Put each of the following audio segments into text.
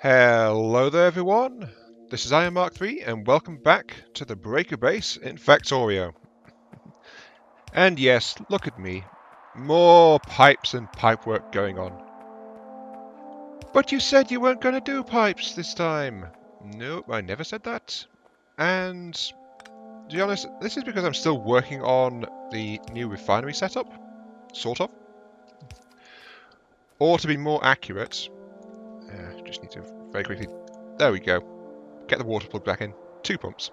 Hello there everyone, this is Iron Mark 3 and welcome back to the Breaker Base in Factorio. And yes, look at me, more pipes and pipework going on. But you said you weren't going to do pipes this time. Nope, I never said that. And to be honest, this is because I'm still working on the new refinery setup, sort of. Or to be more accurate, just need to very quickly, there we go, get the water plug back in, 2 pumps.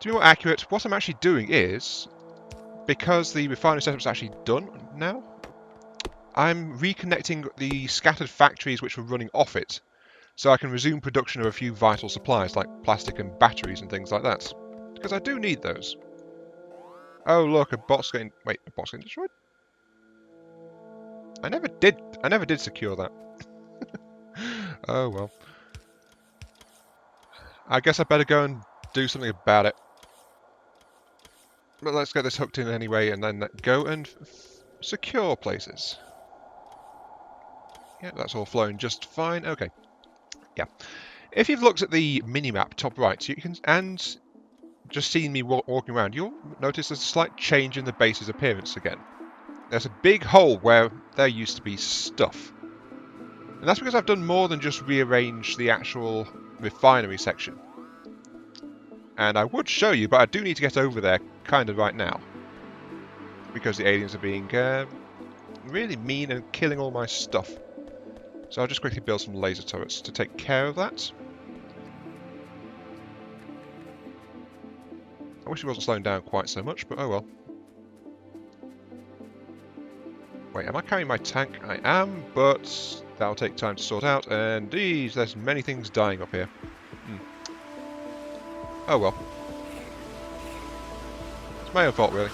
To be more accurate, what I'm actually doing is, because the refinery setup is actually done now, I'm reconnecting the scattered factories which were running off it, so I can resume production of a few vital supplies like plastic and batteries and things like that. Because I do need those. Oh look, a bot's getting... Wait, a bot's getting destroyed? I never did secure that. Oh well. I guess I better go and do something about it. But let's get this hooked in anyway and then go and secure places. Yeah, that's all flowing just fine. Okay. Yeah. If you've looked at the minimap top right, you can, and just seen me walking around, you'll notice there's a slight change in the base's appearance again. There's a big hole where there used to be stuff. And that's because I've done more than just rearrange the actual refinery section. And I would show you, but I do need to get over there kind of right now. Because the aliens are being really mean and killing all my stuff. So I'll just quickly build some laser turrets to take care of that. I wish it wasn't slowing down quite so much, but oh well. Wait, am I carrying my tank? I am, but that'll take time to sort out, and there's many things dying up here. Oh well. It's my own fault, really.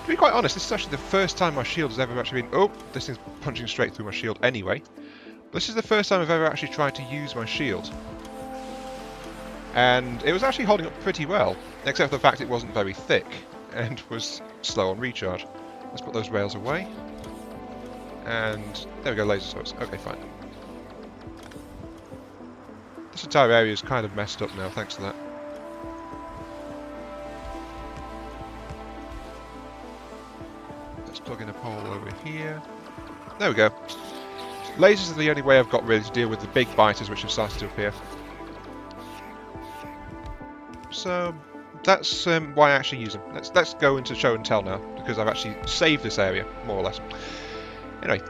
To be quite honest, this is actually the first time my shield has ever actually been... Oh, this thing's punching straight through my shield anyway. This is the first time I've ever actually tried to use my shield. And it was actually holding up pretty well, except for the fact it wasn't very thick and was slow on recharge. Let's put those rails away. And there we go, laser source. Okay, fine. This entire area is kind of messed up now, thanks to that. Let's plug in a pole over here. There we go. Lasers are the only way I've got really to deal with the big biters which have started to appear. So that's why I actually use them. Let's go into show and tell now, because I've actually saved this area, more or less. Anyway,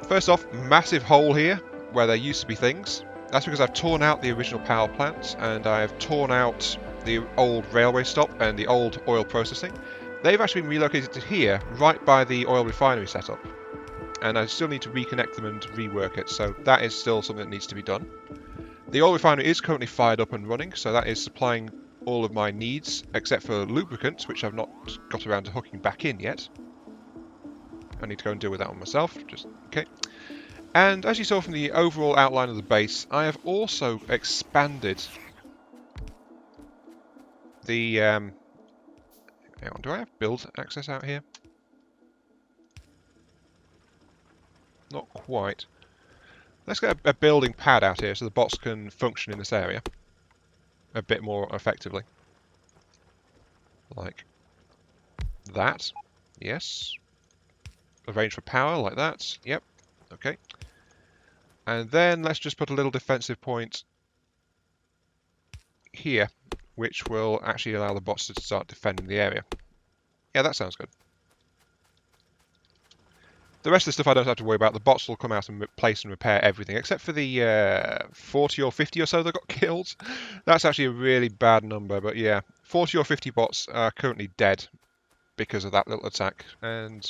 first off, massive hole here where there used to be things. That's because I've torn out the original power plant and I've torn out the old railway stop and the old oil processing. They've actually been relocated to here, right by the oil refinery setup. And I still need to reconnect them and rework it, so that is still something that needs to be done. The oil refinery is currently fired up and running, so that is supplying all of my needs, except for lubricants, which I've not got around to hooking back in yet. I need to go and deal with that one myself, just okay. And as you saw from the overall outline of the base, I have also expanded the... hang on, do I have build access out here? Not quite. Let's get a building pad out here so the bots can function in this area a bit more effectively. Like that. Yes. Arrange for power like that. Yep. Okay. And then let's just put a little defensive point here, which will actually allow the bots to start defending the area. Yeah, that sounds good. The rest of the stuff I don't have to worry about. The bots will come out and replace and repair everything, except for the 40 or 50 or so that got killed. That's actually a really bad number, but yeah. 40 or 50 bots are currently dead because of that little attack. And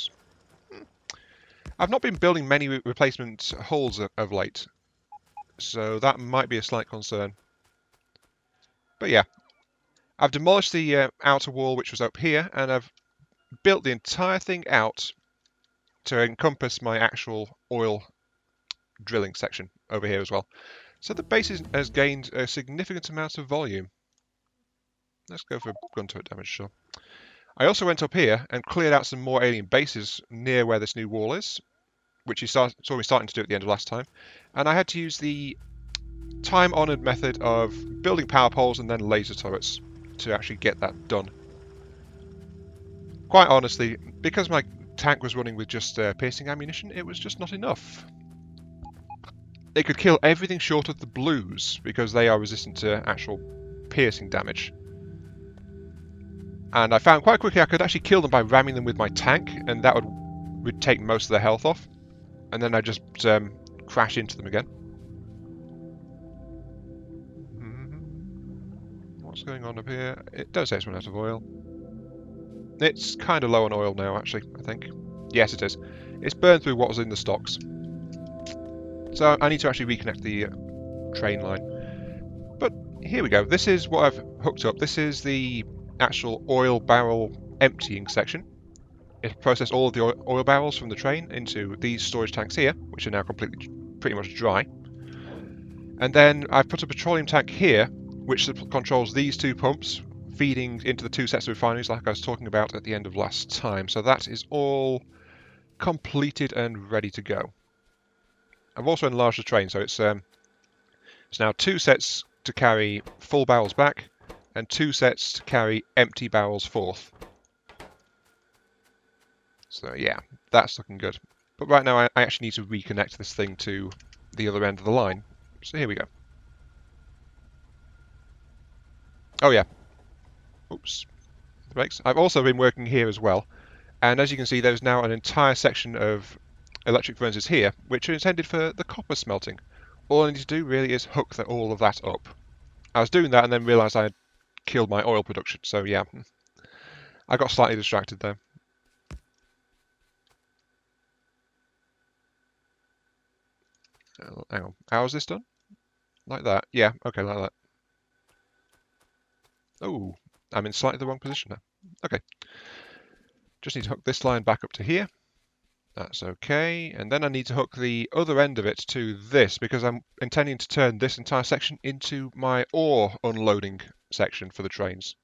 I've not been building many replacement hulls of late, so that might be a slight concern. But yeah. I've demolished the outer wall, which was up here, and I've built the entire thing out to encompass my actual oil drilling section over here as well. So the base has gained a significant amount of volume. Let's go for gun turret damage, sure. I also went up here and cleared out some more alien bases near where this new wall is, which you saw me starting to do at the end of last time. And I had to use the time-honoured method of building power poles and then laser turrets to actually get that done. Quite honestly, because my tank was running with just piercing ammunition, it was just not enough. It could kill everything short of the blues because they are resistant to actual piercing damage. And I found quite quickly I could actually kill them by ramming them with my tank, and that would take most of their health off. And then I just crash into them again. What's going on up here? It does say it's run out of oil. It's kind of low on oil now, actually, I think. Yes, it is. It's burned through what was in the stocks. So I need to actually reconnect the train line. But here we go. This is what I've hooked up. This is the actual oil barrel emptying section. It processed all of the oil barrels from the train into these storage tanks here, which are now pretty much dry. And then I've put a petroleum tank here, which controls these two pumps, feeding into the two sets of refineries like I was talking about at the end of last time. So that is all completed and ready to go. I've also enlarged the train, so it's now two sets to carry full barrels back, and two sets to carry empty barrels forth. So yeah, that's looking good. But right now I actually need to reconnect this thing to the other end of the line. So here we go. Oh yeah. Oops. The brakes. I've also been working here as well. And as you can see, there's now an entire section of electric furnaces here, which are intended for the copper smelting. All I need to do really is hook all of that up. I was doing that and then realised I had killed my oil production, so yeah. I got slightly distracted there. Hang on, how is this done? Like that? Yeah, okay, like that. Oh, I'm in slightly the wrong position now. Okay. Just need to hook this line back up to here. That's okay. And then I need to hook the other end of it to this because I'm intending to turn this entire section into my ore unloading section for the trains.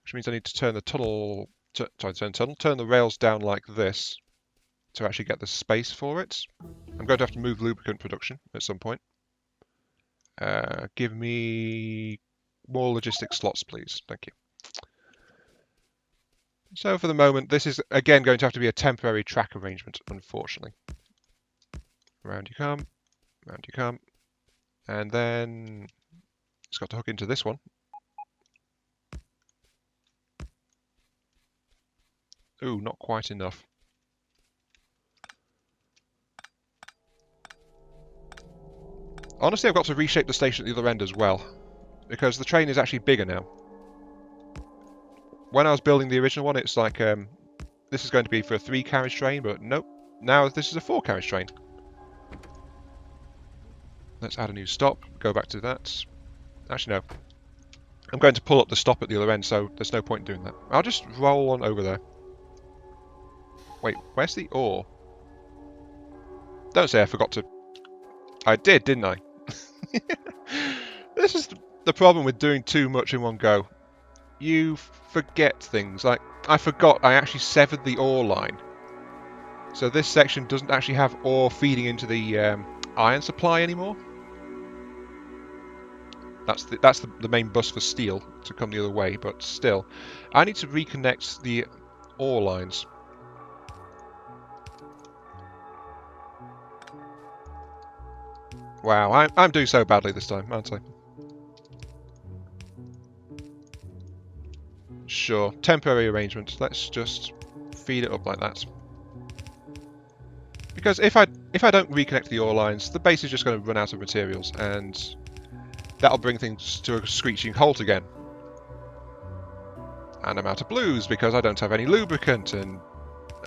Which means I need to turn the tunnel, turn the rails down like this to actually get the space for it. I'm going to have to move lubricant production at some point. Give me more logistics slots, please. Thank you. So for the moment, this is again going to have to be a temporary track arrangement, unfortunately. Round you come, and then it's got to hook into this one. Ooh, not quite enough. Honestly, I've got to reshape the station at the other end as well, because the train is actually bigger now. When I was building the original one, it's like, this is going to be for a 3-carriage train, but nope. Now this is a 4-carriage train. Let's add a new stop, go back to that. Actually, no. I'm going to pull up the stop at the other end, so there's no point in doing that. I'll just roll on over there. Wait, where's the ore? Don't say I forgot to... I did, didn't I? This is the problem with doing too much in one go. You forget things. Like, I forgot I actually severed the ore line. So this section doesn't actually have ore feeding into the iron supply anymore. That's the main bus for steel to come the other way, but still. I need to reconnect the ore lines. Wow, I'm doing so badly this time, aren't I? Sure, temporary arrangement. Let's just feed it up like that. Because if I don't reconnect the ore lines, the base is just going to run out of materials, and that'll bring things to a screeching halt again. And I'm out of blues because I don't have any lubricant, and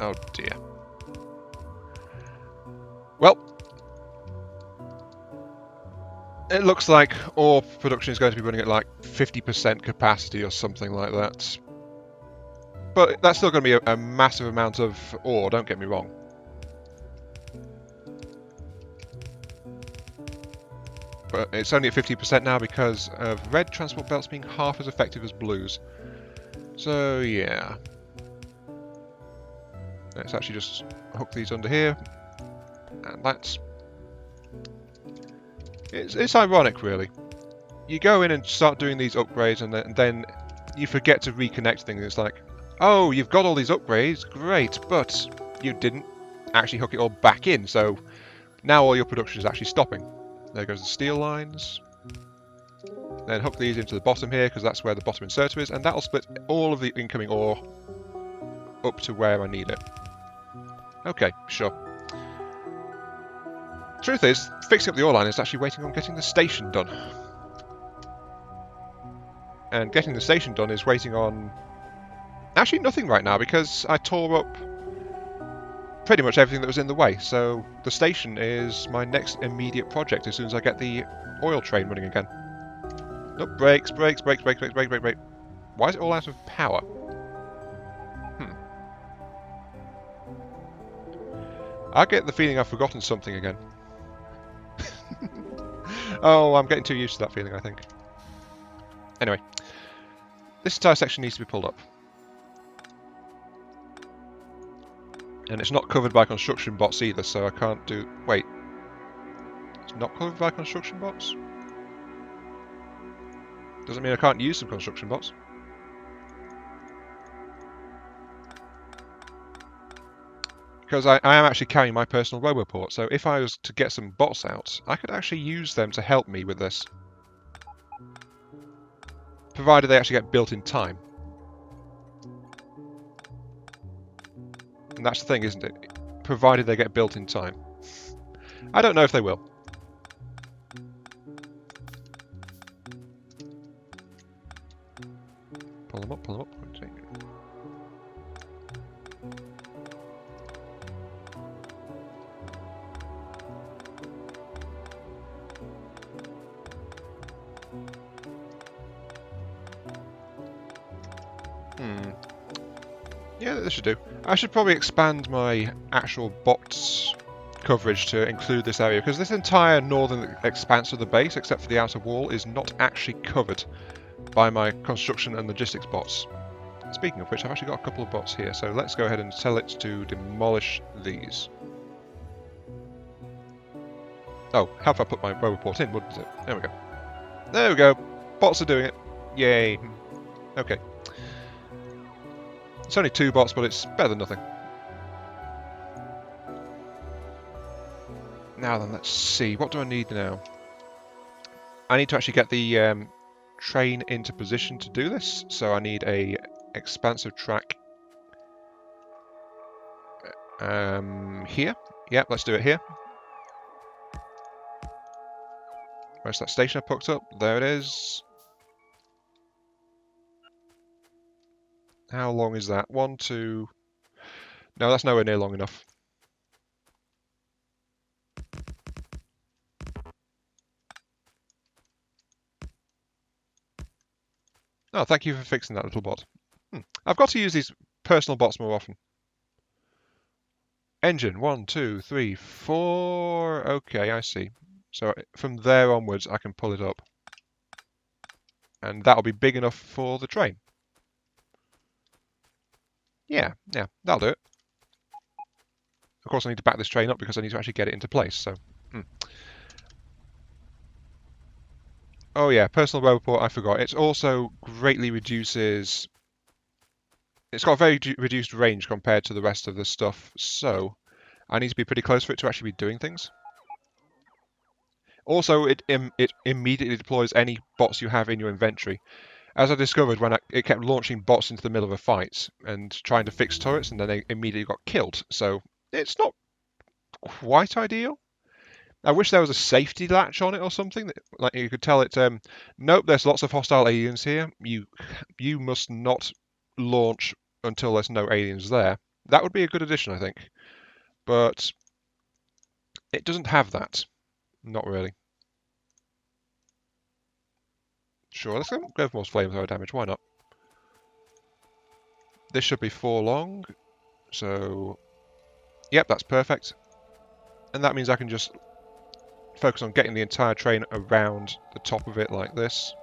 oh dear. Well, It looks like ore production is going to be running at like 50% capacity or something like that. But that's still going to be a massive amount of ore, don't get me wrong. But it's only at 50% now because of red transport belts being half as effective as blues. So yeah. Let's actually just hook these under here. And that's... It's ironic, really. You go in and start doing these upgrades and then you forget to reconnect things. It's like, oh, you've got all these upgrades, great, but you didn't actually hook it all back in, so now all your production is actually stopping. There goes the steel lines. Then hook these into the bottom here, because that's where the bottom inserter is, and that'll split all of the incoming ore up to where I need it. Okay, sure. Truth is, fixing up the ore line is actually waiting on getting the station done. And getting the station done is waiting on... actually nothing right now, because I tore up pretty much everything that was in the way. So the station is my next immediate project as soon as I get the oil train running again. Nope, brakes. Why is it all out of power? I get the feeling I've forgotten something again. Oh, I'm getting too used to that feeling, I think. Anyway, this entire section needs to be pulled up. And it's not covered by construction bots either, so I can't do... wait. It's not covered by construction bots? Doesn't mean I can't use some construction bots. Because I am actually carrying my personal roboport, so if I was to get some bots out, I could actually use them to help me with this. Provided they actually get built in time. And that's the thing, isn't it? Provided they get built in time. I don't know if they will. Pull them up, pull them up. Yeah, this should do. I should probably expand my actual bots coverage to include this area, because this entire northern expanse of the base, except for the outer wall, is not actually covered by my construction and logistics bots. Speaking of which, I've actually got a couple of bots here, so let's go ahead and tell it to demolish these. Oh, how if I put my roboport in, wouldn't it? There we go. There we go. Bots are doing it. Yay. Okay. It's only 2 bots, but it's better than nothing. Now then, let's see. What do I need now? I need to actually get the train into position to do this, so I need a expansive track here. Yep, let's do it here. Where's that station I poked up? There it is. How long is that? 1, 2... No, that's nowhere near long enough. Oh, thank you for fixing that little bot. I've got to use these personal bots more often. Engine, 1, 2, 3, 4... Okay, I see. So from there onwards, I can pull it up. And that'll be big enough for the train. Yeah, that'll do it. Of course, I need to back this train up because I need to actually get it into place, so... Oh yeah, personal roboport, I forgot. It also greatly reduces... It's got a very reduced range compared to the rest of the stuff, so I need to be pretty close for it to actually be doing things. Also, it immediately deploys any bots you have in your inventory. As I discovered when it kept launching bots into the middle of a fight and trying to fix turrets, and then they immediately got killed. So it's not quite ideal. I wish there was a safety latch on it or something that, like, you could tell it, nope, there's lots of hostile aliens here. You must not launch until there's no aliens there. That would be a good addition, I think. But it doesn't have that. Not really. Sure, let's go for more flamethrower damage, why not? This should be 4 long, so... Yep, that's perfect. And that means I can just focus on getting the entire train around the top of it like this.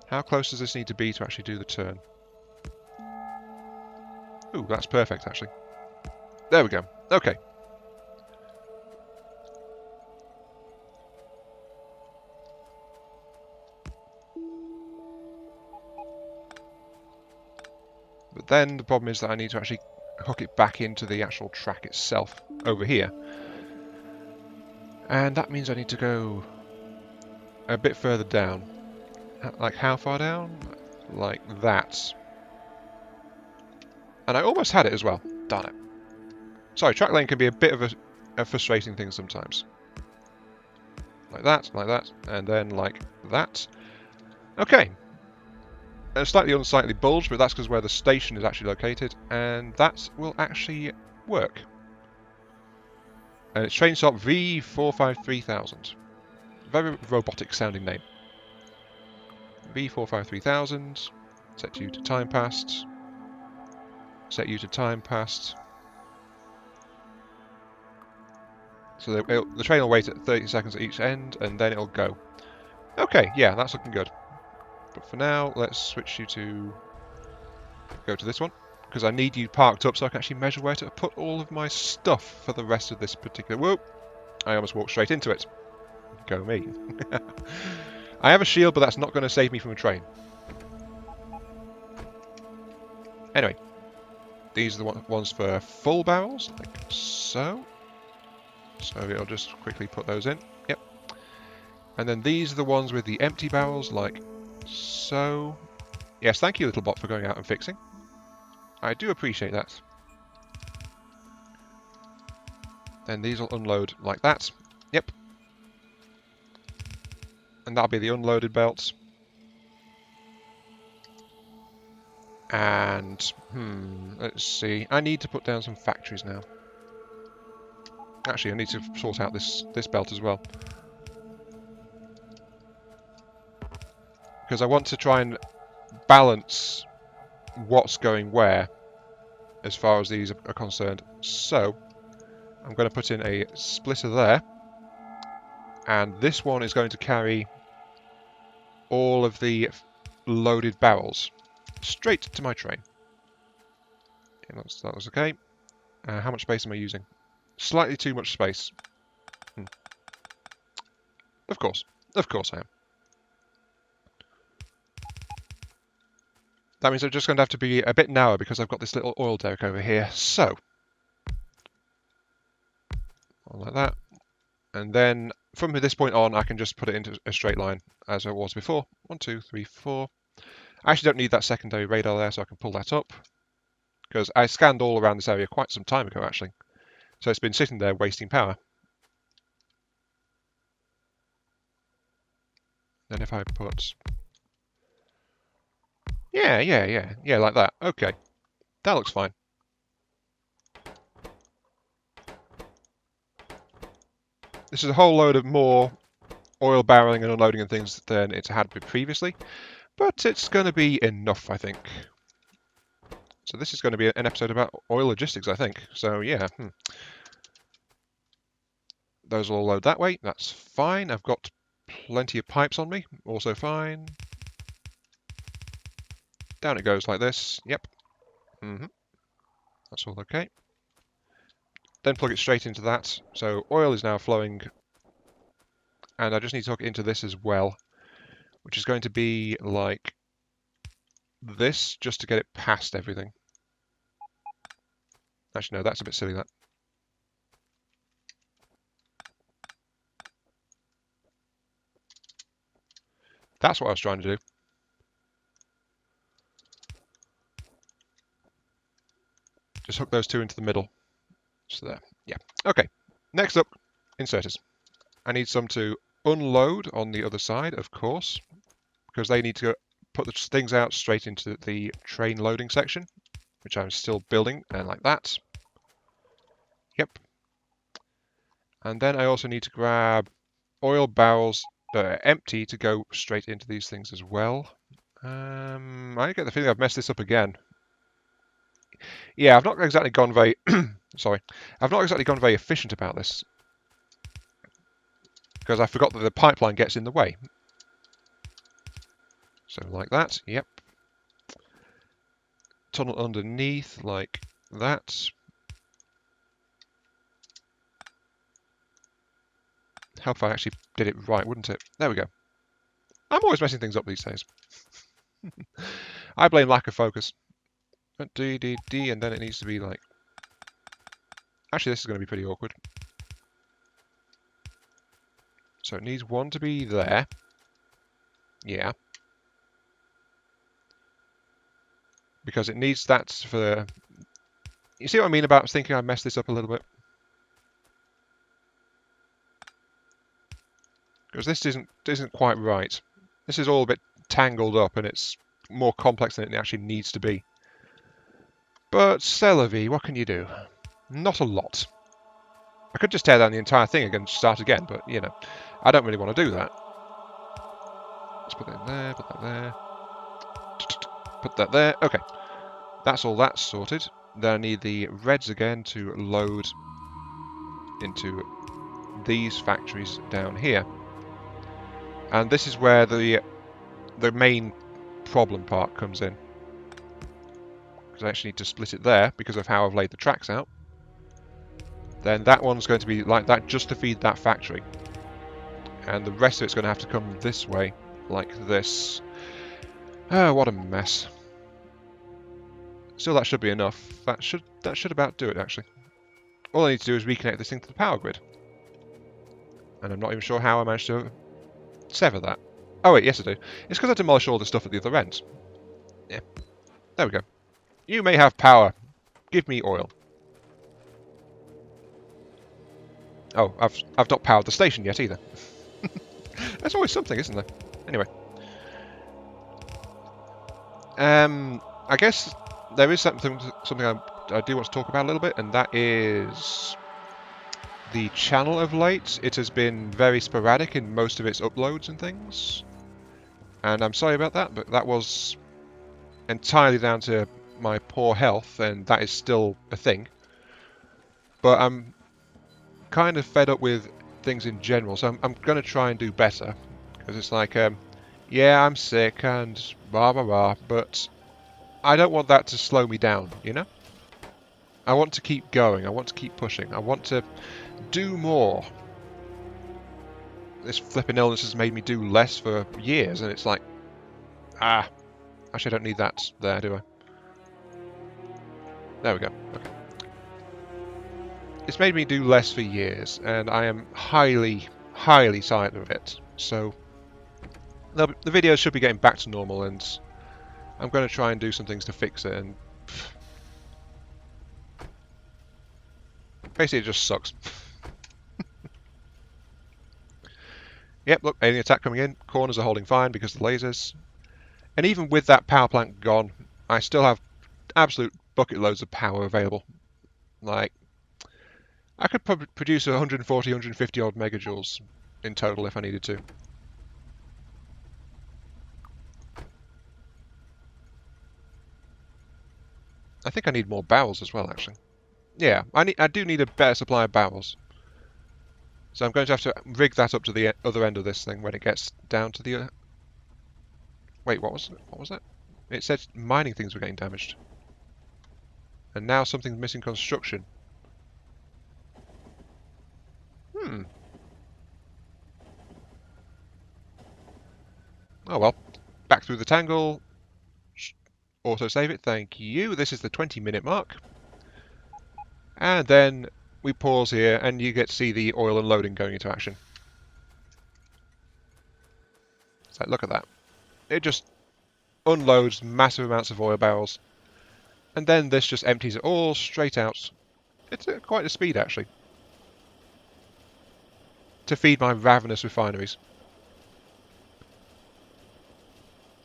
How close does this need to be to actually do the turn? Ooh, that's perfect, actually. There we go. Okay. But then the problem is that I need to actually hook it back into the actual track itself over here. And that means I need to go a bit further down. Like how far down? Like that. And I almost had it as well. Darn it. Sorry, track lane can be a bit of a frustrating thing sometimes. Like that, and then like that. Okay. A slightly unsightly bulge, but that's because where the station is actually located, and that will actually work. And it's train stop V453,000. Very robotic sounding name. V453,000. Set you to time passed. Set you to time passed. So the train will wait at 30 seconds at each end, and then it'll go. Okay, yeah, that's looking good. But for now, let's switch you to... go to this one. Because I need you parked up so I can actually measure where to put all of my stuff for the rest of this particular... Whoop! I almost walked straight into it. Go me. I have a shield, but that's not going to save me from a train. Anyway. These are the ones for full barrels, like so. So it'll just quickly put those in. Yep. And then these are the ones with the empty barrels, like so. Yes, thank you, little bot, for going out and fixing. I do appreciate that. Then these will unload like that. Yep. And that'll be the unloaded belts. And, let's see. I need to put down some factories now. Actually, I need to sort out this belt as well. Because I want to try and balance what's going where as far as these are concerned. So, I'm going to put in a splitter there. And this one is going to carry all of the loaded barrels straight to my train. Yeah, that was okay. How much space am I using? Slightly too much space. Of course I am. That means I'm just going to have to be a bit narrow because I've got this little oil derrick over here. So, like that. And then from this point on, I can just put it into a straight line as it was before. 1, 2, 3, 4. I actually don't need that secondary radar there, so I can pull that up. Because I scanned all around this area quite some time ago, actually. So it's been sitting there wasting power. Then if I put... Yeah, like that. Okay. That looks fine. This is a whole load of more oil barreling and unloading and things than it's had previously. But it's going to be enough, I think. So this is going to be an episode about oil logistics, I think. So, yeah. Those will all load that way. That's fine. I've got plenty of pipes on me. Also fine. Down it goes like this. Yep. That's all okay. Then plug it straight into that. So oil is now flowing. And I just need to hook it into this as well. Which is going to be like this, just to get it past everything. Actually, no, that's a bit silly, that. That's what I was trying to do. Just hook those two into the middle. So there. Yeah. Okay. Next up, inserters. I need some to unload on the other side, of course, because they need to put the things out straight into the train loading section, which I'm still building, and like that. Yep. And then I also need to grab oil barrels that are empty to go straight into these things as well. I get the feeling I've messed this up again. Yeah, I've not exactly gone very... sorry. I've not exactly gone very efficient about this. Because I forgot that the pipeline gets in the way. So like that, yep. Tunnel underneath, like that. Help if I actually did it right, wouldn't it? There we go. I'm always messing things up these days. I blame lack of focus. D, D, D, and then it needs to be like... Actually, this is going to be pretty awkward. So it needs one to be there. Yeah. Because it needs that for... You see what I mean about thinking I messed this up a little bit? Because this isn't quite right. This is all a bit tangled up, and it's more complex than it actually needs to be. But c'est la vie, what can you do? Not a lot. I could just tear down the entire thing and start again, but, you know, I don't really want to do that. Let's put that in there, put that there. Put that there. Okay. That's all that's sorted. Then I need the reds again to load into these factories down here. And this is where the main problem part comes in. Because I actually need to split it there because of how I've laid the tracks out. Then that one's going to be like that just to feed that factory. And the rest of it's going to have to come this way, like this. Oh, what a mess. Still, that should be enough. That should about do it, actually. All I need to do is reconnect this thing to the power grid. And I'm not even sure how I managed to sever that. Oh wait, yes I do. It's because I demolished all the stuff at the other end. Yeah. There we go. You may have power. Give me oil. Oh, I've not powered the station yet either. There's always something, isn't there? Anyway. I guess there is something I do want to talk about a little bit, and that is the channel of late. It has been very sporadic in most of its uploads and things. And I'm sorry about that, but that was entirely down to my poor health, and that is still a thing. But I'm kind of fed up with things in general, so I'm going to try and do better. Because it's like, yeah, I'm sick and blah blah blah, but I don't want that to slow me down, you know? I want to keep going, I want to keep pushing, I want to do more. This flipping illness has made me do less for years, and it's like, actually I don't need that there, do I? There we go, okay. It's made me do less for years, and I am highly, highly tired of it. So, the videos should be getting back to normal, and I'm going to try and do some things to fix it, and basically it just sucks. Yep, look, alien attack coming in. Corners are holding fine because of the lasers. And even with that power plant gone, I still have absolute bucket loads of power available. Like, I could probably produce 140, 150 odd megajoules in total if I needed to. I think I need more barrels as well, actually. Yeah, I do need a better supply of barrels. So I'm going to have to rig that up to the other end of this thing when it gets down to the... Wait, what was that? It said mining things were getting damaged. And now something's missing construction. Oh well. Back through the tangle. Auto-save it, thank you. This is the 20-minute mark. And then we pause here, and you get to see the oil unloading going into action. So look at that. It just unloads massive amounts of oil barrels. And then this just empties it all straight out. It's at quite a speed, actually. To feed my ravenous refineries.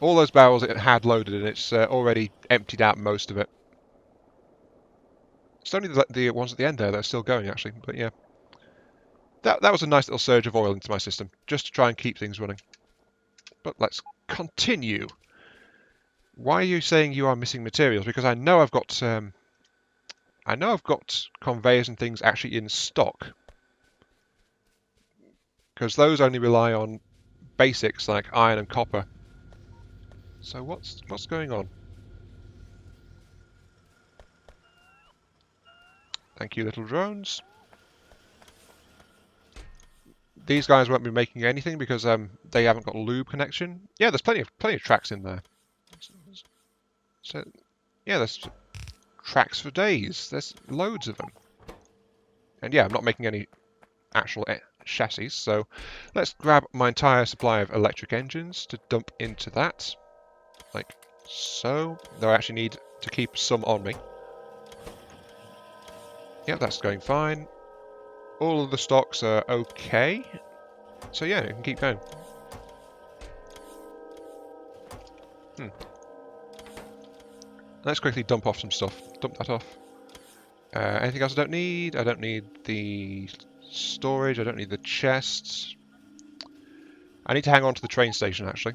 All those barrels it had loaded, and it's already emptied out most of it. It's only the ones at the end there that are still going, actually, but yeah. That was a nice little surge of oil into my system, just to try and keep things running. But let's continue. Why are you saying you are missing materials? Because I know I've got conveyors and things actually in stock. Because those only rely on basics like iron and copper. So what's going on? Thank you, little drones. These guys won't be making anything because they haven't got lube connection. Yeah, there's plenty of tracks in there. So yeah, there's tracks for days. There's loads of them. And yeah, I'm not making any actual chassis, so let's grab my entire supply of electric engines to dump into that, like so. Though I actually need to keep some on me. Yep, that's going fine. All of the stocks are okay, so yeah, you can keep going. Let's quickly dump off some stuff. Dump that off. Anything else I don't need? I don't need the storage, I don't need the chests. I need to hang on to the train station, actually.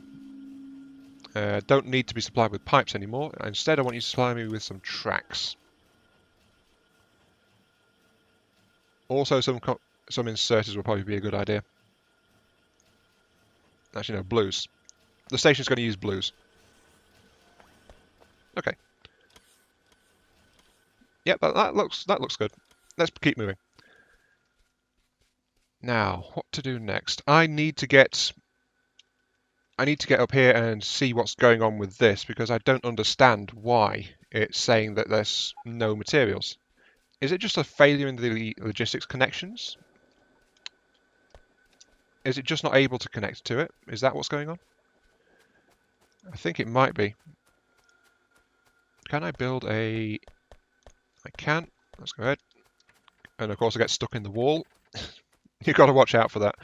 Don't need to be supplied with pipes anymore. Instead, I want you to supply me with some tracks. Also, some inserters will probably be a good idea. Actually, no, blues. The station's going to use blues. Okay. Yep, that looks good. Let's keep moving. Now, what to do next? I need to get up here and see what's going on with this because I don't understand why it's saying that there's no materials. Is it just a failure in the logistics connections? Is it just not able to connect to it? Is that what's going on? I think it might be. Can I build a... I can. Let's go ahead. And of course I get stuck in the wall. You've got to watch out for that.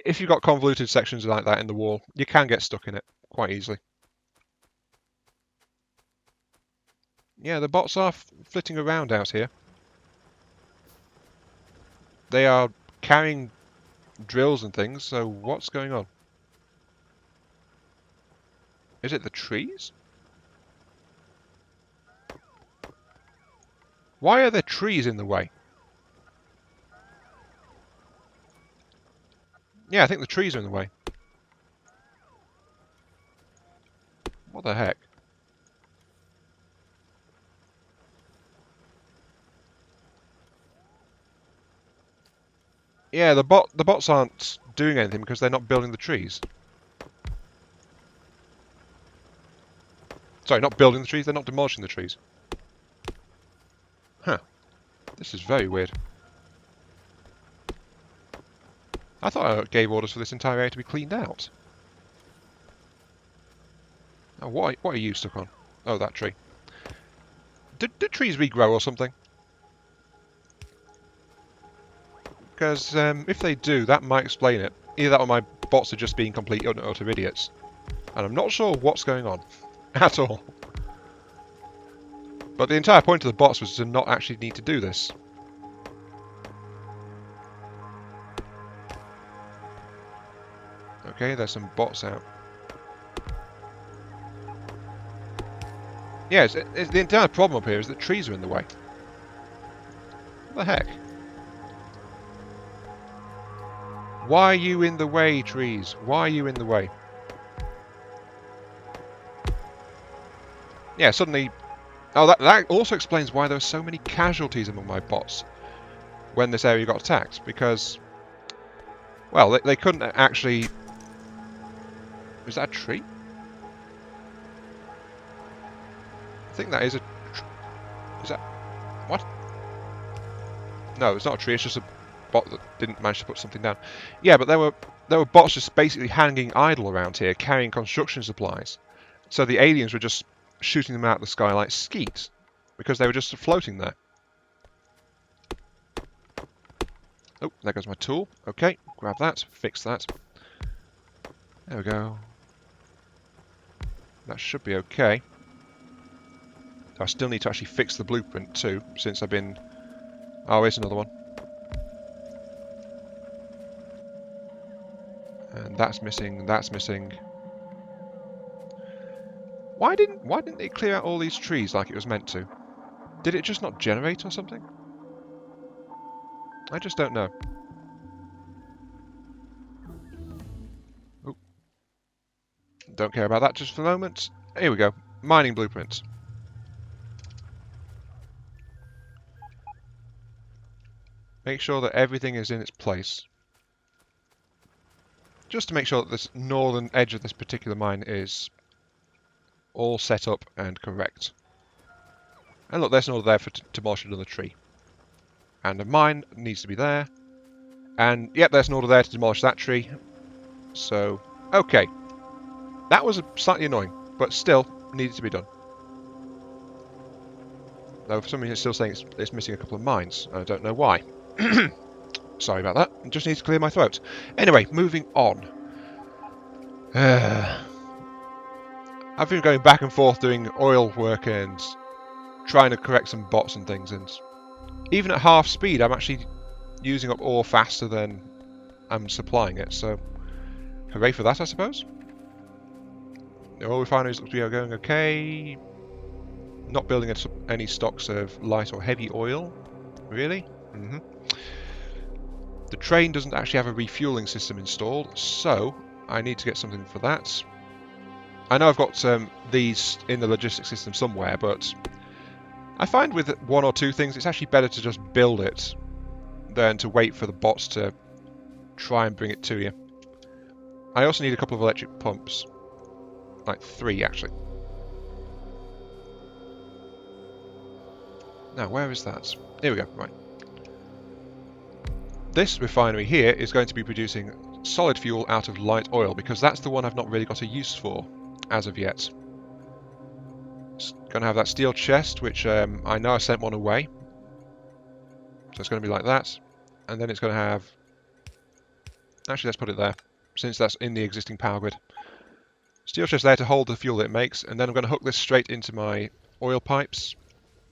If you've got convoluted sections like that in the wall, you can get stuck in it quite easily. Yeah, the bots are flitting around out here. They are carrying drills and things, so what's going on? Is it the trees? Why are there trees in the way? Yeah, I think the trees are in the way. What the heck? Yeah, the bots aren't doing anything because they're not building the trees. Sorry, not building the trees, they're not demolishing the trees. Huh. This is very weird. I thought I gave orders for this entire area to be cleaned out. Oh, what are you stuck on? Oh, that tree. Did trees regrow or something? Because if they do, that might explain it. Either that or my bots are just being complete utter idiots. And I'm not sure what's going on. At all. But the entire point of the bots was to not actually need to do this. Okay, there's some bots out. Yeah, the entire problem up here is that trees are in the way. What the heck? Why are you in the way, trees? Why are you in the way? Yeah, suddenly... Oh, that also explains why there were so many casualties among my bots when this area got attacked, because... Well, they couldn't actually... Is that a tree? I think that is a... Is that... What? No, it's not a tree, it's just a bot that didn't manage to put something down. Yeah, but there were bots just basically hanging idle around here, carrying construction supplies. So the aliens were just shooting them out of the sky like skeet, because they were just floating there. Oh, there goes my tool. Okay, grab that, fix that. There we go. That should be okay. I still need to actually fix the blueprint too, since I've been... Oh, here's another one. That's missing. That's missing. Why didn't it clear out all these trees like it was meant to? Did it just not generate or something? I just don't know. Oop. Don't care about that just for the moment. Here we go. Mining blueprints. Make sure that everything is in its place. Just to make sure that this northern edge of this particular mine is all set up and correct. And look, there's an order there for to demolish another tree. And a mine needs to be there. And yep, there's an order there to demolish that tree. So, okay. That was slightly annoying, but still needed to be done. Though for some reason it's still saying it's missing a couple of mines. I don't know why. Sorry about that. I just need to clear my throat. Anyway, moving on. I've been going back and forth doing oil work and trying to correct some bots and things, and even at half speed I'm actually using up ore faster than I'm supplying it, so hooray for that, I suppose. The oil refineries look to be going okay. Not building any stocks of light or heavy oil. Really? The train doesn't actually have a refueling system installed, so I need to get something for that. I know I've got these in the logistics system somewhere, but I find with one or two things it's actually better to just build it than to wait for the bots to try and bring it to you. I also need a couple of electric pumps. Like 3, actually. Now, where is that? Here we go, right. This refinery here is going to be producing solid fuel out of light oil, because that's the one I've not really got a use for as of yet. It's going to have that steel chest, which I know I sent one away. So it's going to be like that. And then it's going to have... Actually, let's put it there, since that's in the existing power grid. Steel chest there to hold the fuel that it makes, and then I'm going to hook this straight into my oil pipes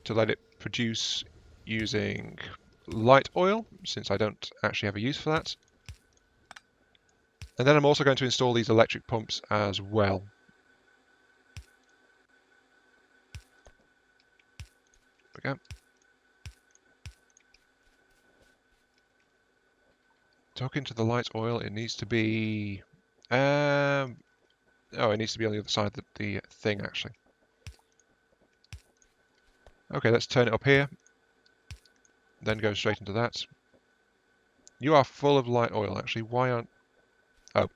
to let it produce using light oil, since I don't actually have a use for that. And then I'm also going to install these electric pumps as well. There we go. To hook into the light oil, it needs to be... Oh, it needs to be on the other side of the thing, actually. Okay, let's turn it up here. Then go straight into that. You are full of light oil, actually. Why aren't... Oh.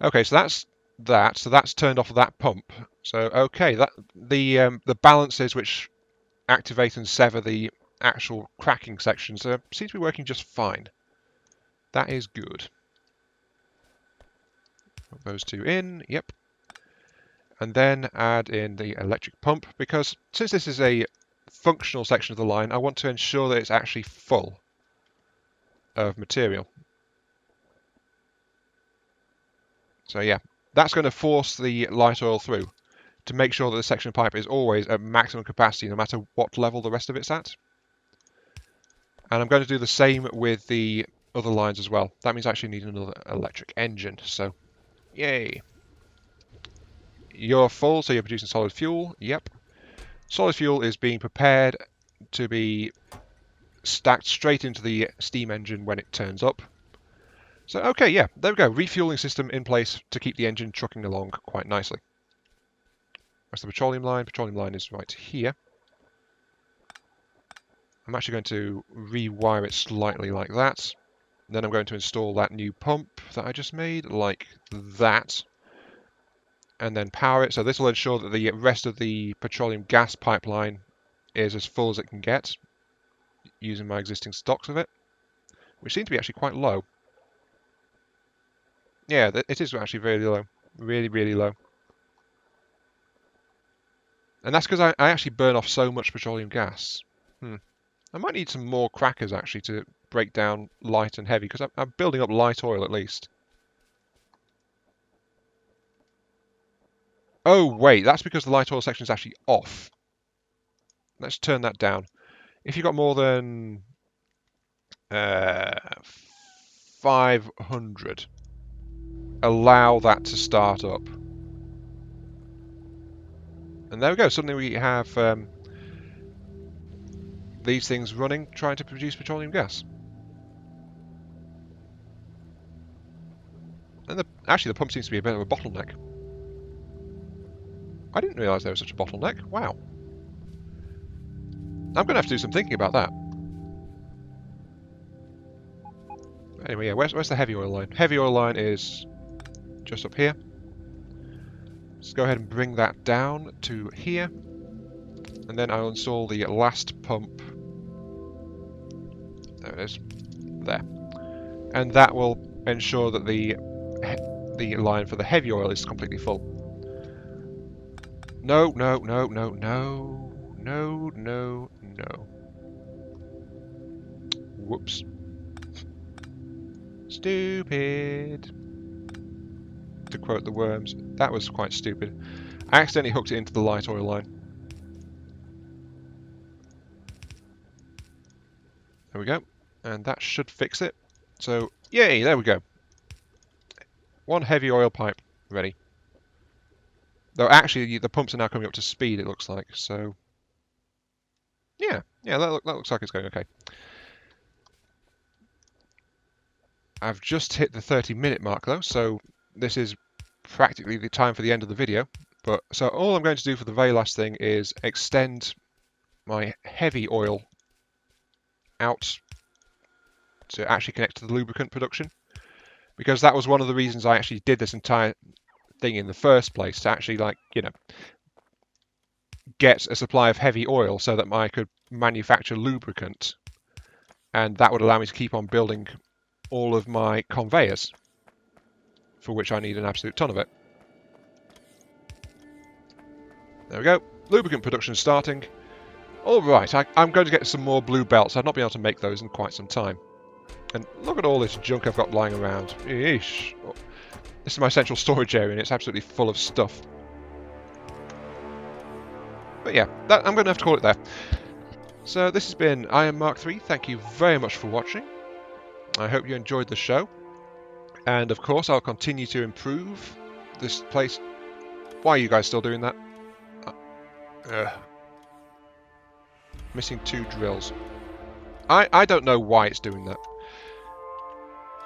Okay, so that's that. So that's turned off that pump. So, okay, that the balances which activate and sever the actual cracking sections seem to be working just fine. That is good. Put those two in, yep. And then add in the electric pump, because since this is a functional section of the line, I want to ensure that it's actually full of material. So yeah, that's going to force the light oil through to make sure that the section of pipe is always at maximum capacity, no matter what level the rest of it's at. And I'm going to do the same with the other lines as well. That means I actually need another electric engine, so yay. You're full, so you're producing solid fuel. Yep. Solid fuel is being prepared to be stacked straight into the steam engine when it turns up. So, okay, yeah, there we go. Refueling system in place to keep the engine trucking along quite nicely. That's the petroleum line. Petroleum line is right here. I'm actually going to rewire it slightly like that. Then I'm going to install that new pump that I just made, like that. And then power it. So this will ensure that the rest of the petroleum gas pipeline is as full as it can get, using my existing stocks of it, which seem to be actually quite low. Yeah, it is actually really low. Really, really low. And that's because I actually burn off so much petroleum gas. I might need some more crackers, actually, to break down light and heavy, because I'm building up light oil, at least. Oh, wait, that's because the light oil section is actually off. Let's turn that down. If you've got more than 500, allow that to start up. And there we go, suddenly we have these things running, trying to produce petroleum gas. And actually the pump seems to be a bit of a bottleneck. I didn't realise there was such a bottleneck. Wow. I'm going to have to do some thinking about that. Anyway, yeah, where's the heavy oil line? Heavy oil line is just up here. Let's go ahead and bring that down to here. And then I'll install the last pump. There it is. There. And that will ensure that the line for the heavy oil is completely full. No, no, no, no, no. No, no, no. Whoops. Stupid. To quote the worms, that was quite stupid. I accidentally hooked it into the light oil line. There we go. And that should fix it. So, yay, there we go. One heavy oil pipe ready. Though actually the pumps are now coming up to speed, it looks like. So, yeah, that looks like it's going okay. I've just hit the 30-minute mark though, so this is practically the time for the end of the video. But so all I'm going to do for the very last thing is extend my heavy oil out to actually connect to the lubricant production, because that was one of the reasons I actually did this entire thing in the first place, to actually, like, you know, get a supply of heavy oil so that I could manufacture lubricant, and that would allow me to keep on building all of my conveyors, for which I need an absolute ton of it. There we go. Lubricant production starting. Alright, I'm going to get some more blue belts. I've not been able to make those in quite some time. And look at all this junk I've got lying around. Eesh. This is my central storage area and it's absolutely full of stuff. But yeah, I'm going to have to call it there. So this has been I Am Mark III. Thank you very much for watching. I hope you enjoyed the show. And of course, I'll continue to improve this place. Why are you guys still doing that? Missing 2 drills. I don't know why it's doing that.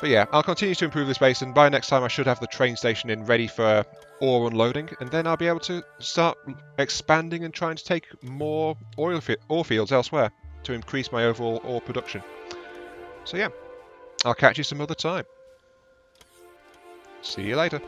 But yeah, I'll continue to improve this base, and by next time I should have the train station in ready for ore unloading, and then I'll be able to start expanding and trying to take more ore fields elsewhere to increase my overall ore production. So yeah, I'll catch you some other time. See you later.